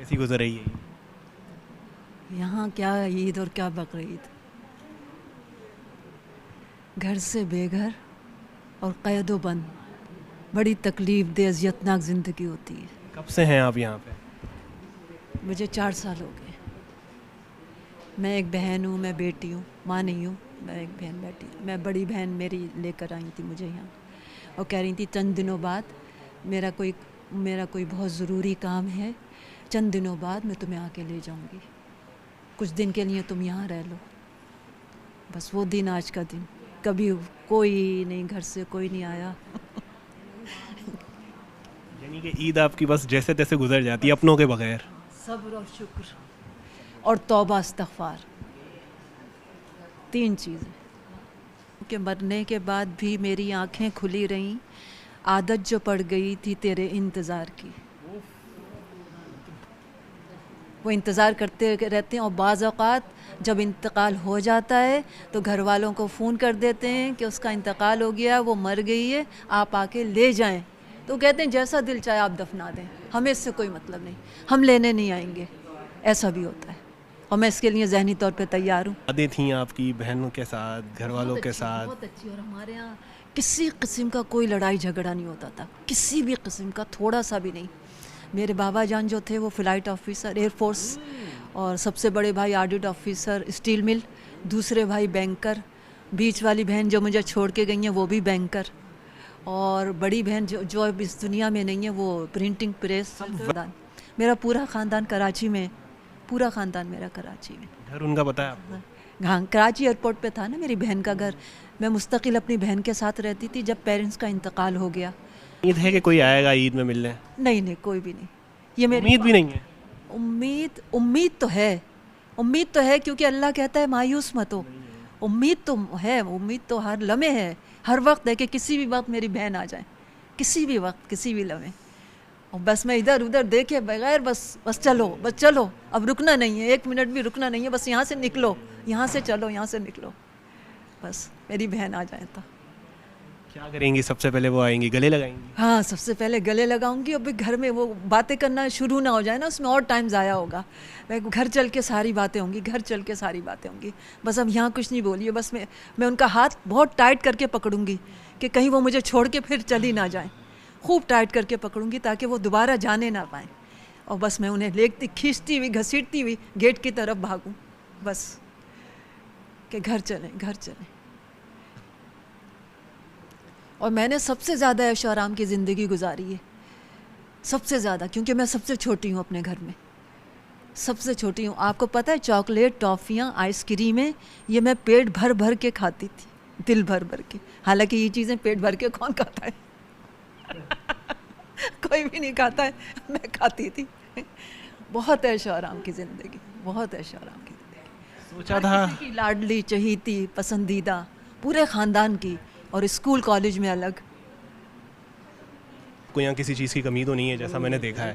कैसी गुजर रही है? यहाँ क्या ईद और क्या बकरीद, घर से बेघर और कैदो बंद, बड़ी तकलीफ दे अजियतनाक ज़िंदगी होती है। कब से हैं आप यहाँ पे? मुझे 4 साल हो गए। मैं एक बहन हूँ, मैं बेटी हूँ, माँ नहीं हूँ, मैं एक बहन बेटी। मैं बड़ी बहन मेरी लेकर आई थी मुझे यहाँ और कह रही थी चंद दिनों बाद मेरा कोई बहुत ज़रूरी काम है, चंद दिनों बाद मैं तुम्हें आके ले जाऊँगी, कुछ दिन के लिए तुम यहाँ रह लो। बस वो दिन आज का दिन, कभी कोई नहीं, घर से कोई नहीं आया। यानी कि ईद आपकी बस जैसे तैसे गुजर जाती है अपनों के बगैर। सब्र और शुक्र और तौबा इस्तग़फ़ार, 3 चीज़ें। कि मरने के बाद भी मेरी आंखें खुली रहीं, आदत जो पड़ गई थी तेरे इंतज़ार की, वो इंतज़ार करते रहते हैं। और बाज़ औक़ात जब इंतकाल हो जाता है तो घर वालों को फ़ोन कर देते हैं कि उसका इंतकाल हो गया, वो मर गई है, आप आके ले जाएं। तो कहते हैं जैसा दिल चाहे आप दफना दें, हमें इससे कोई मतलब नहीं, हम लेने नहीं आएंगे। ऐसा भी होता है और मैं इसके लिए ज़हनी तौर पे तैयार हूँ। यादें थी आपकी बहनों के साथ, घर वालों के साथ? बहुत अच्छी। और हमारे यहाँ किसी किस्म का कोई लड़ाई झगड़ा नहीं होता था, किसी भी किस्म का, थोड़ा सा भी नहीं। मेरे बाबा जान जो थे वो फ़्लाइट ऑफिसर एयरफोर्स, और सबसे बड़े भाई ऑडिट ऑफिसर स्टील मिल, दूसरे भाई बैंकर, बीच वाली बहन जो मुझे छोड़ के गई हैं वो भी बैंकर, और बड़ी बहन जो अब इस दुनिया में नहीं है वो प्रिंटिंग प्रेस। मेरा पूरा ख़ानदान कराची में, पूरा ख़ानदान मेरा कराची में। घर उनका पता है आपको? हाँ, कराची एयरपोर्ट पे था ना मेरी बहन का घर। मैं मुस्तकिल अपनी बहन के साथ रहती थी जब पेरेंट्स का इंतकाल हो गया। उम्मीद है कि कोई आएगा ईद में मिलने? नहीं, कोई भी नहीं। ये मेरी उम्मीद भी नहीं है? उम्मीद तो है, उम्मीद तो है, क्योंकि अल्लाह कहता है मायूस मत हो। उम्मीद तो है, उम्मीद तो हर लम्हे है, हर वक्त है कि किसी भी वक्त मेरी बहन आ जाए, किसी भी वक्त, किसी भी लम्हे। और बस मैं इधर उधर देखे बगैर बस चलो, अब रुकना नहीं है, 1 मिनट भी रुकना नहीं है, बस यहाँ से निकलो, यहाँ से चलो, यहाँ से निकलो, बस मेरी बहन आ जाए तो। क्या करेंगी? सबसे पहले वो आएंगी, गले लगाएंगी? हाँ, सबसे पहले गले लगाऊंगी। और फिर घर में वो बातें करना शुरू ना हो जाए ना, उसमें और टाइम ज़ाया होगा। मैं घर चल के सारी बातें होंगी, घर चल के सारी बातें होंगी। बस अब यहाँ कुछ नहीं बोलिए, बस मैं उनका हाथ बहुत टाइट करके पकड़ूंगी कि कहीं वो मुझे छोड़ के फिर चली ना जाए। खूब टाइट करके पकड़ूंगी ताकि वो दोबारा जाने ना पाएँ। और बस मैं उन्हें लेती, खींचती हुई, घसीटती हुई गेट की तरफ भागूँ, बस कि घर चलें, घर चलें। और मैंने सबसे ज़्यादा ऐशो आराम की ज़िंदगी गुजारी है, सबसे ज़्यादा, क्योंकि मैं सबसे छोटी हूँ अपने घर में, सबसे छोटी हूँ। आपको पता है चॉकलेट, टॉफ़ियाँ, आइसक्रीमें, ये मैं पेट भर भर के खाती थी, दिल भर भर के। हालांकि ये चीज़ें पेट भर के कौन खाता है? कोई भी नहीं खाता है, मैं खाती थी। बहुत ऐशो आराम की ज़िंदगी, बहुत ऐशो आराम की ज़िंदगी। सोचा था किसी की लाडली, चहीती, पसंदीदा, पूरे ख़ानदान की, और स्कूल कॉलेज में अलग। कोई यहाँ किसी चीज़ की कमी तो नहीं है जैसा मैंने देखा है,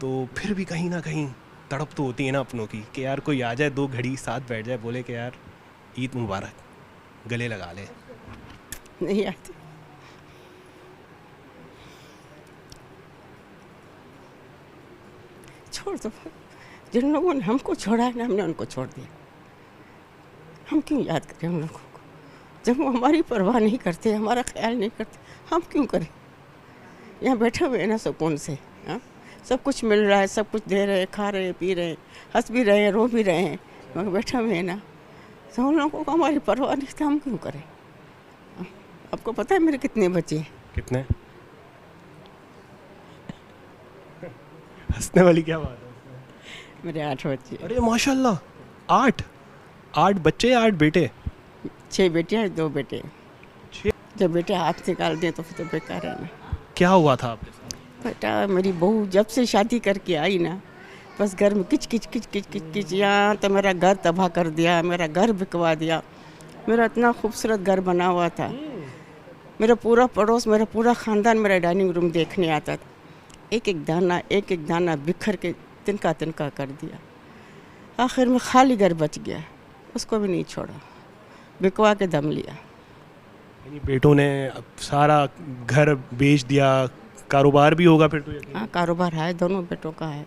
तो फिर भी कहीं ना कहीं तड़प तो होती है ना अपनों की कि यार कोई आ जाए, 2 घड़ी साथ बैठ जाए, बोले कि यार ईद मुबारक, गले लगा ले। नहीं आती। छोड़ दो, जिन लोगों ने हमको छोड़ा है ना, हमने उनको छोड़ दिया। हम क्यों याद करें उन लोगों को जब वो हमारी परवाह नहीं करते, हमारा ख्याल नहीं करते, हम क्यों करें? यहाँ बैठे हुए हैं ना सुकून से, हाँ, सब कुछ मिल रहा है, सब कुछ दे रहे हैं, खा रहे हैं, पी रहे हैं, हंस भी रहे हैं, रो भी रहे हैं, मगर बैठे हुए हैं ना, तो उन लोगों को हमारी परवाह नहीं, तो हम क्यों करें? हाँ? आपको पता है मेरे कितने बच्चे हैं? कितने? हंसने वाली क्या बात है? मेरे 8 बच्चे। अरे माशाल्लाह, 8 बच्चे, 8 बेटे? 6 बेटियाँ, 2 बेटे। 6? जब बेटे हाथ निकाल दें तो फिर तो बेकार है ना। क्या हुआ था आपके साथ? बेटा, मेरी बहू जब से शादी करके आई ना, बस घर में किच किच किच किच किच किच, यहाँ तो मेरा घर तबाह कर दिया, मेरा घर बिकवा दिया। मेरा इतना खूबसूरत घर बना हुआ था, मेरा पूरा पड़ोस, मेरा पूरा ख़ानदान मेरा डाइनिंग रूम देखने आता था। एक एक दाना बिखर के तिनका तिनका कर दिया। आखिर में खाली घर बच गया, उसको भी नहीं छोड़ा, बिकवा के दम लिया। यानी बेटों ने अब सारा घर बेच दिया, कारोबार भी होगा फिर तो? हाँ, कारोबार है, दोनों बेटों का है,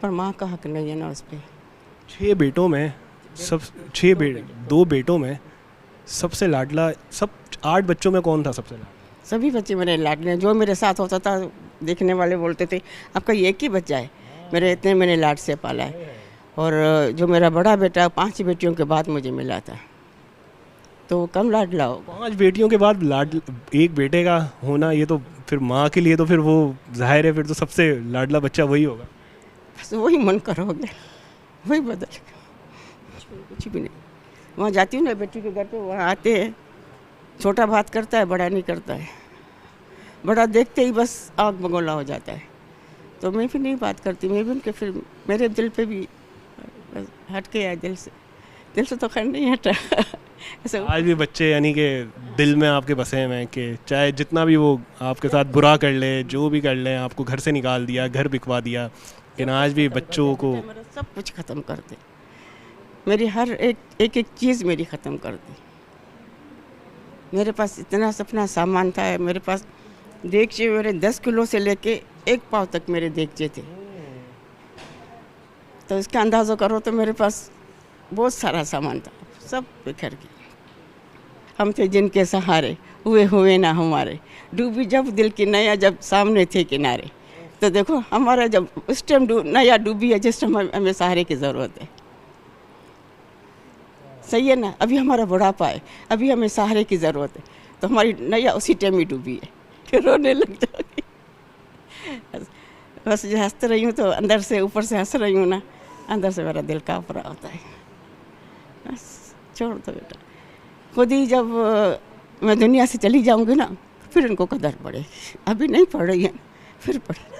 पर माँ का हक नहीं है ना उस पर। 6 बेटों में सब 2 बेटों में सबसे लाडला, सब 8 बच्चों में कौन था सबसे लाडला? सभी बच्चे मेरे लाडले हैं। जो मेरे साथ होता था देखने वाले बोलते थे आपका ये एक ही बच्चा है, मेरे इतने मैंने लाड से पाला है। और जो मेरा बड़ा बेटा 5 बेटियों के बाद मुझे मिला था, तो वो कम लाडला हो। 5 बेटियों के बाद एक बेटे का होना, ये तो फिर माँ के लिए तो फिर वो जाहिर है, फिर तो सबसे लाडला बच्चा वही होगा। बस वही मन कर हो गया, वही बदल गया, कुछ भी नहीं। वहाँ जाती हूँ ना बेटी के घर पे, वहाँ आते हैं, छोटा बात करता है, बड़ा नहीं करता है। बड़ा देखते ही बस आग बगोला हो जाता है, तो मैं भी नहीं बात करती। मैं भी उनके, फिर मेरे दिल पे भी हट के आया, दिल से तो खैर नहीं हटा। ऐसा आज भी बच्चे यानी कि दिल में आपके बसे हुए हैं कि चाहे जितना भी वो आपके साथ बुरा कर ले, जो भी कर ले, आपको घर से निकाल दिया, घर बिकवा दिया, लेकिन आज भी बच्चों को मेरा सब कुछ ख़त्म कर दे। मेरी हर एक चीज़ मेरी ख़त्म कर दी। मेरे पास इतना सपना सामान था, मेरे पास देगचे मेरे 10 किलो से लेके 1 पाव तक मेरे देगचे थे। तो इसका अंदाज़ा करो तो मेरे पास बहुत सारा सामान था, सब बिखर गया। हम थे जिनके सहारे, हुए ना हमारे, डूबी जब दिल की नैया जब सामने थे किनारे। तो देखो हमारा जब उस टाइम नैया डूबी है जिस टाइम हमें सहारे की ज़रूरत है। सही है ना? अभी हमारा बुढ़ापा है, अभी हमें सहारे की ज़रूरत है, तो हमारी नैया उसी टाइम ही डूबी है, फिर रोने लग जाओगी। बस जो हंसते रही हूँ तो अंदर से, ऊपर से हंस रही हूँ ना, अंदर से मेरा दिल काँप रहा होता है। बस छोड़ दो बेटा, खुद ही जब मैं दुनिया से चली जाऊँगी ना, फिर इनको कदर पड़ेगी। अभी नहीं पड़ रही है, फिर पड़ेगी।